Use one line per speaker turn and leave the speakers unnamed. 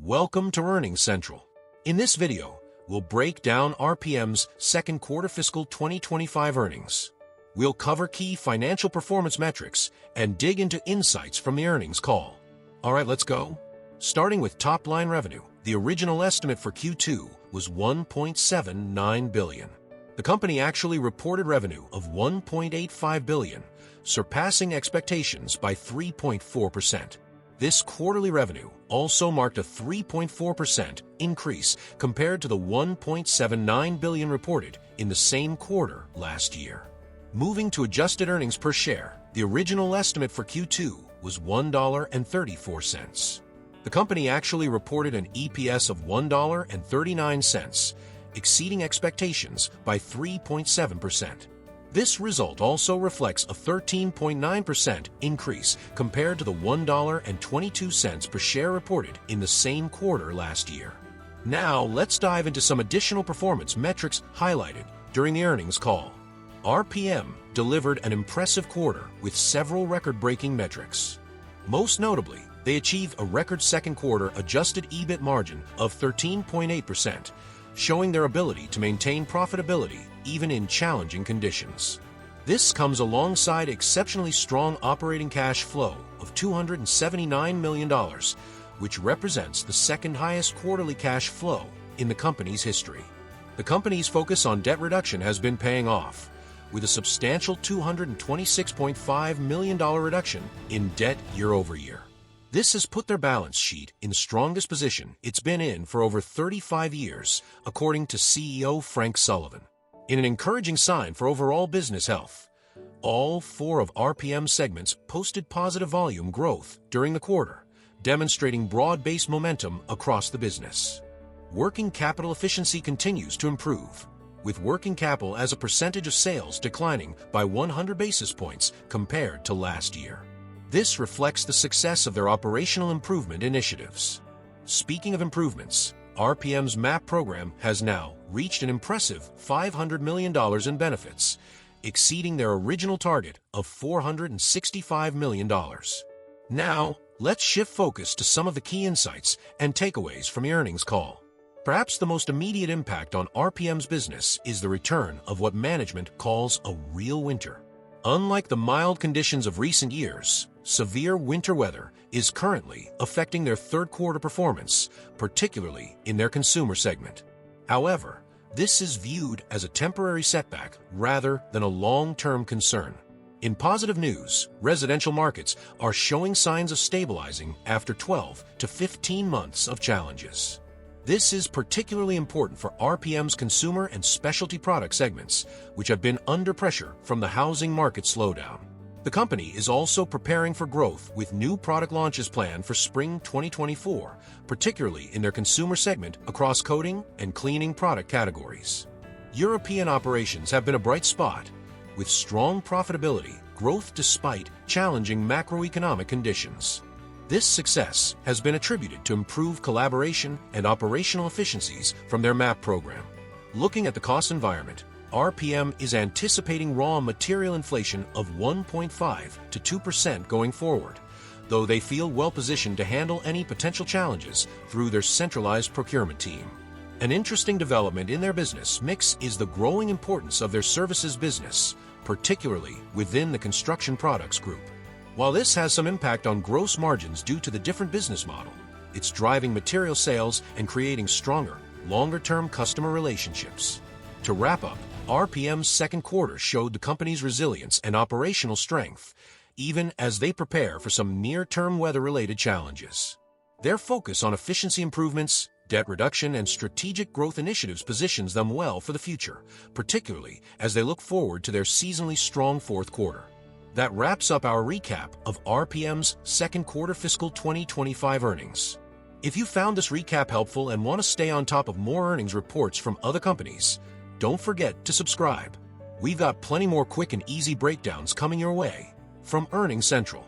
Welcome to Earnings Central. In this video, we'll break down RPM's second quarter fiscal 2025 earnings. We'll cover key financial performance metrics and dig into insights from the earnings call. All right, let's go. Starting with top-line revenue, the original estimate for Q2 was $1.79 billion. The company actually reported revenue of $1.85 billion, surpassing expectations by 3.4%. This quarterly revenue also marked a 3.4% increase compared to the $1.79 billion reported in the same quarter last year. Moving to adjusted earnings per share, the original estimate for Q2 was $1.34. The company actually reported an EPS of $1.39, exceeding expectations by 3.7%. This result also reflects a 13.9% increase compared to the $1.22 per share reported in the same quarter last year. Now, let's dive into some additional performance metrics highlighted during the earnings call. RPM delivered an impressive quarter with several record-breaking metrics. Most notably, they achieved a record second quarter adjusted EBIT margin of 13.8%, showing their ability to maintain profitability even in challenging conditions. This comes alongside exceptionally strong operating cash flow of $279 million, which represents the second highest quarterly cash flow in the company's history. The company's focus on debt reduction has been paying off, with a substantial $226.5 million reduction in debt year over year. This has put their balance sheet in the strongest position it's been in for over 35 years, according to CEO Frank Sullivan. In an encouraging sign for overall business health, all four of RPM's segments posted positive volume growth during the quarter, demonstrating broad-based momentum across the business. Working capital efficiency continues to improve, with working capital as a percentage of sales declining by 100 basis points compared to last year. This reflects the success of their operational improvement initiatives. Speaking of improvements, RPM's MAP program has now reached an impressive $500 million in benefits, exceeding their original target of $465 million. Now, let's shift focus to some of the key insights and takeaways from the earnings call. Perhaps the most immediate impact on RPM's business is the return of what management calls a real winter. Unlike the mild conditions of recent years, severe winter weather is currently affecting their third quarter performance, particularly in their consumer segment. However, this is viewed as a temporary setback rather than a long-term concern. In positive news, residential markets are showing signs of stabilizing after 12 to 15 months of challenges. This is particularly important for RPM's consumer and specialty product segments, which have been under pressure from the housing market slowdown. The company is also preparing for growth with new product launches planned for spring 2024, particularly in their consumer segment across coating and cleaning product categories. European operations have been a bright spot, with strong profitability growth despite challenging macroeconomic conditions. This success has been attributed to improved collaboration and operational efficiencies from their MAP program. Looking at the cost environment, RPM is anticipating raw material inflation of 1.5 to 2% going forward, though they feel well-positioned to handle any potential challenges through their centralized procurement team. An interesting development in their business mix is the growing importance of their services business, particularly within the construction products group. While this has some impact on gross margins due to the different business model, it's driving material sales and creating stronger, longer-term customer relationships. To wrap up, RPM's second quarter showed the company's resilience and operational strength, even as they prepare for some near-term weather-related challenges. Their focus on efficiency improvements, debt reduction, and strategic growth initiatives positions them well for the future, particularly as they look forward to their seasonally strong fourth quarter. That wraps up our recap of RPM's second quarter fiscal 2025 earnings. If you found this recap helpful and want to stay on top of more earnings reports from other companies, don't forget to subscribe. We've got plenty more quick and easy breakdowns coming your way from Earnings Central.